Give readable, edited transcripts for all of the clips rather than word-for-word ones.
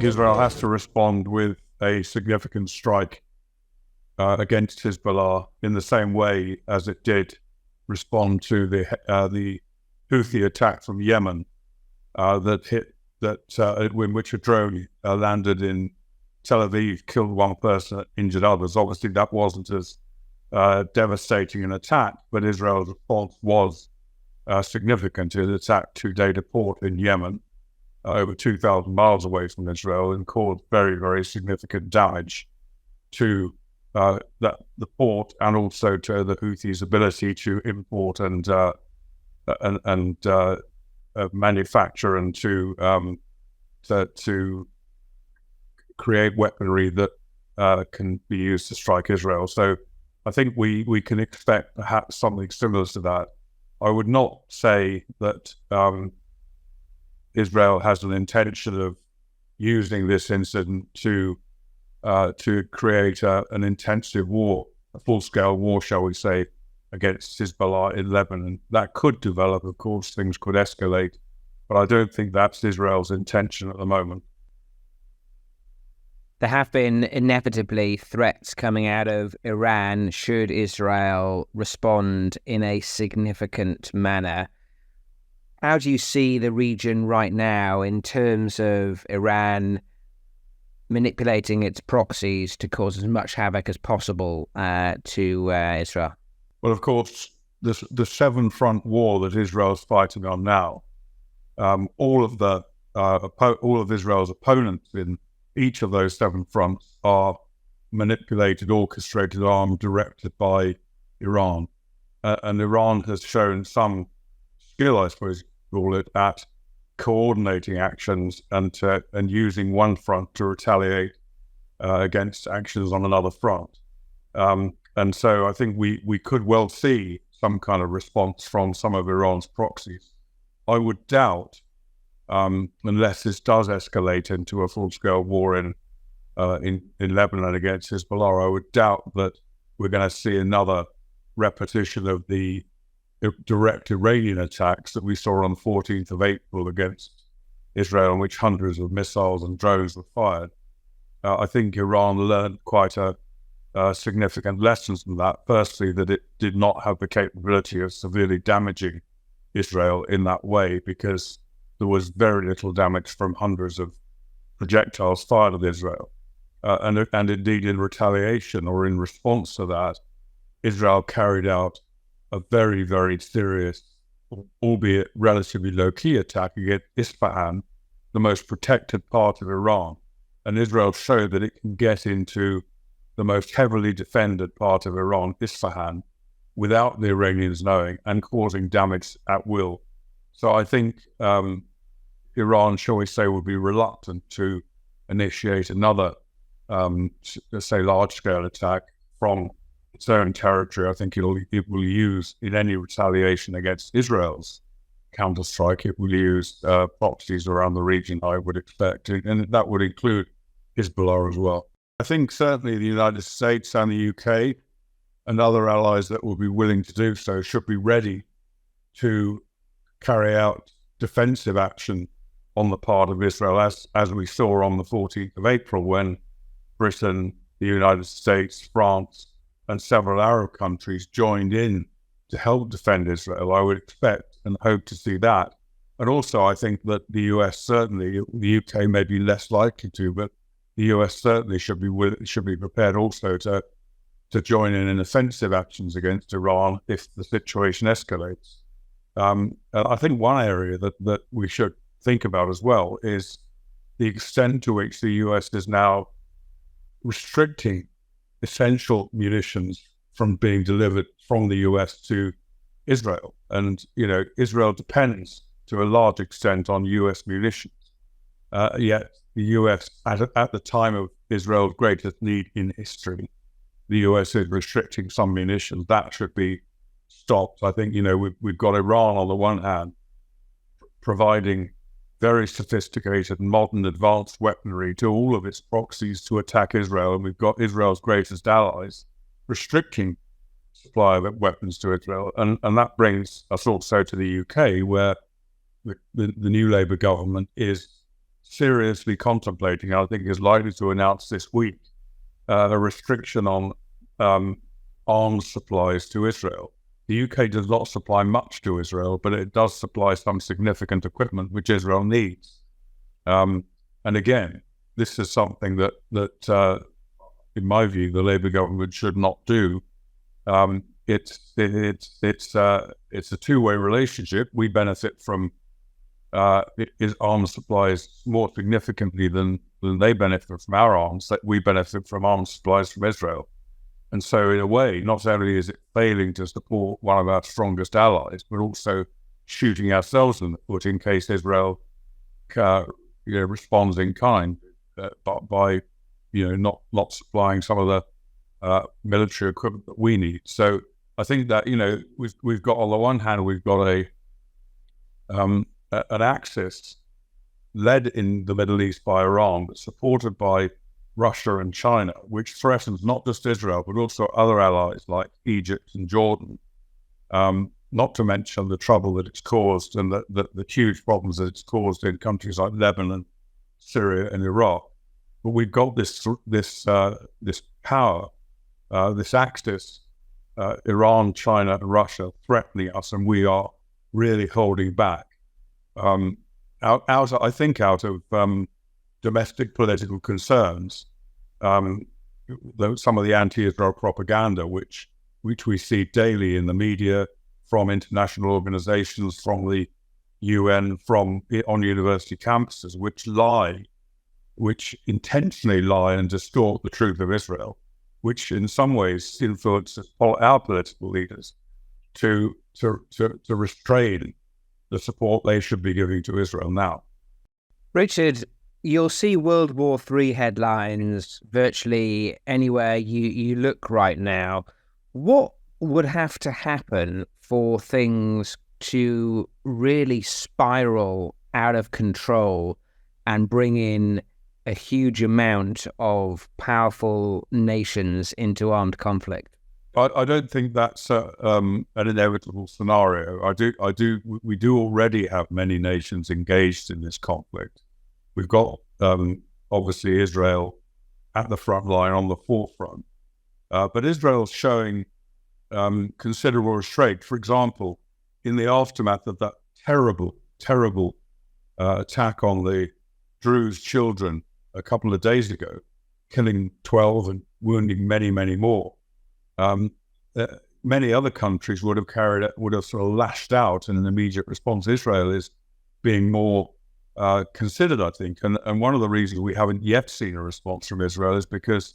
Israel has to respond with a significant strike against Hezbollah in the same way as it did respond to the Houthi attack from Yemen in which a drone landed in Tel Aviv, killed one person, injured others. Obviously, that wasn't as devastating an attack, but Israel's response was significant. It attacked two data port in Yemen, over 2,000 miles away from Israel, and caused very, very significant damage to the port and also to the Houthis' ability to import and manufacture and to create weaponry that can be used to strike Israel. So I think we can expect perhaps something similar to that. I would not say that Israel has an intention of using this incident to create an intensive war, a full-scale war, shall we say, against Hezbollah in Lebanon. That could develop, of course, things could escalate, but I don't think that's Israel's intention at the moment. There have been inevitably threats coming out of Iran should Israel respond in a significant manner. How do you see the region right now in terms of Iran manipulating its proxies to cause as much havoc as possible to Israel? Well, of course, the seven-front war that Israel is fighting on now, all of Israel's opponents in each of those seven fronts are manipulated, orchestrated, armed, directed by Iran. And Iran has shown some skill, I suppose you call it, at coordinating actions and using one front to retaliate against actions on another front. And so I think we could well see some kind of response from some of Iran's proxies. I would doubt, unless this does escalate into a full-scale war in Lebanon against Hezbollah, I would doubt that we're going to see another repetition of the direct Iranian attacks that we saw on the 14th of April against Israel, in which hundreds of missiles and drones were fired. I think Iran learned quite a significant lessons from that. Firstly, that it did not have the capability of severely damaging Israel in that way, because there was very little damage from hundreds of projectiles fired at Israel. And indeed, in retaliation or in response to that, Israel carried out a very, very serious, albeit relatively low-key attack against Isfahan, the most protected part of Iran. And Israel showed that it can get into the most heavily defended part of Iran, Isfahan, without the Iranians knowing, and causing damage at will. So I think Iran, shall we say, would be reluctant to initiate another, say, large-scale attack from its own territory. I think it will use, in any retaliation against Israel's counterstrike, it will use proxies around the region, I would expect, and that would include Hezbollah as well. I think certainly the United States and the UK and other allies that will be willing to do so should be ready to carry out defensive action on the part of Israel, as we saw on the 14th of April when Britain, the United States, France, and several Arab countries joined in to help defend Israel. I would expect and hope to see that. And also, I think that the US certainly, the UK may be less likely to, but the US certainly should be prepared also to join in offensive actions against Iran if the situation escalates. I think one area that we should think about as well is the extent to which the US is now restricting essential munitions from being delivered from the US to Israel. And, Israel depends to a large extent on US munitions. Yet the US, at the time of Israel's greatest need in history, the US is restricting some munitions. That should be stopped. I think, we've got Iran on the one hand providing very sophisticated, modern, advanced weaponry to all of its proxies to attack Israel, and we've got Israel's greatest allies restricting supply of weapons to Israel. And that brings us also to the UK, where the new Labour government is seriously contemplating, I think is likely to announce this week, a restriction on arms supplies to Israel. The UK does not supply much to Israel, but it does supply some significant equipment which Israel needs. And again, this is something that in my view, the Labour government should not do. It's a two-way relationship. We benefit from arms supplies more significantly than they benefit from our arms. That we benefit from arms supplies from Israel. And so, in a way, not only is it failing to support one of our strongest allies, but also shooting ourselves in the foot in case Israel responds in kind by not supplying some of the military equipment that we need. So I think that we've got, on the one hand, we've got an axis led in the Middle East by Iran, but supported by Russia and China, which threatens not just Israel, but also other allies like Egypt and Jordan, not to mention the trouble that it's caused and the huge problems that it's caused in countries like Lebanon, Syria, and Iraq. But we've got this power, this axis, Iran, China, and Russia threatening us, and we are really holding back. Out of domestic political concerns, some of the anti-Israel propaganda, which we see daily in the media, from international organizations, from the UN, on university campuses, which intentionally lie and distort the truth of Israel, which in some ways influences our political leaders to restrain the support they should be giving to Israel now. Richard, you'll see World War III headlines virtually anywhere you look right now. What would have to happen for things to really spiral out of control and bring in a huge amount of powerful nations into armed conflict? I don't think that's an inevitable scenario. We do already have many nations engaged in this conflict. We've got obviously Israel at the front line, on the forefront, but Israel's showing considerable restraint. For example, in the aftermath of that terrible attack on the Druze children a couple of days ago, killing 12 and wounding many, many more. Many other countries would have sort of lashed out in an immediate response. Israel is being more considered, I think, and one of the reasons we haven't yet seen a response from Israel is because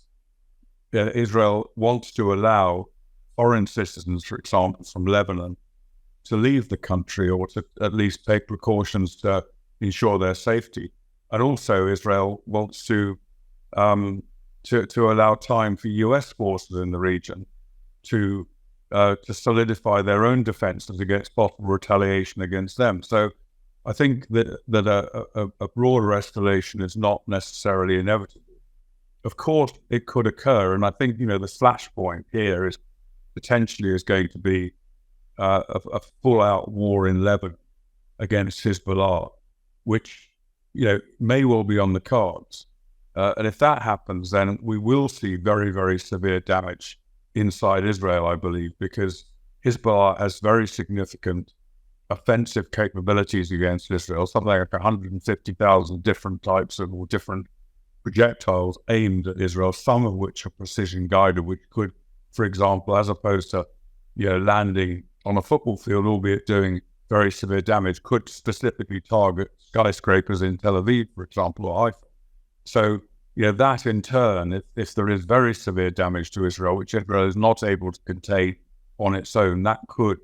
Israel wants to allow foreign citizens, for example, from Lebanon, to leave the country, or to at least take precautions to ensure their safety. And also, Israel wants to allow time for U.S. forces in the region to solidify their own defenses against possible retaliation against them. So I think that a broader escalation is not necessarily inevitable. Of course, it could occur, and I think the flashpoint here is potentially going to be a full-out war in Lebanon against Hezbollah, which may well be on the cards. And if that happens, then we will see very, very severe damage inside Israel, I believe, because Hezbollah has very significant offensive capabilities against Israel, something like 150,000 different types of or different projectiles aimed at Israel, some of which are precision guided, which could, for example, as opposed to landing on a football field, albeit doing very severe damage, could specifically target skyscrapers in Tel Aviv, for example, or Haifa. So that in turn, if there is very severe damage to Israel, which Israel is not able to contain on its own, that could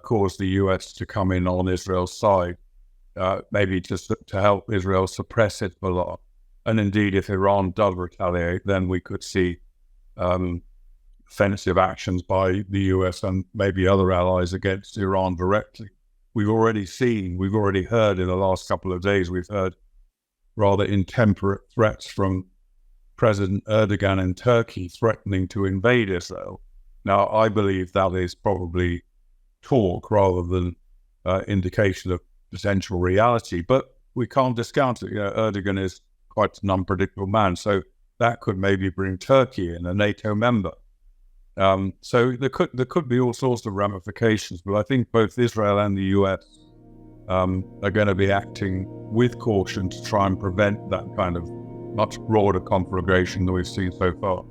cause the US to come in on Israel's side, maybe just to help Israel suppress Hezbollah. And indeed, if Iran does retaliate, then we could see offensive actions by the US and maybe other allies against Iran directly. We've already heard in the last couple of days, we've heard rather intemperate threats from President Erdogan in Turkey threatening to invade Israel. Now, I believe that is probably talk rather than indication of potential reality. But we can't discount it. Erdogan is quite an unpredictable man, so that could maybe bring Turkey in, a NATO member. So there could be all sorts of ramifications, but I think both Israel and the US are going to be acting with caution to try and prevent that kind of much broader conflagration that we've seen so far.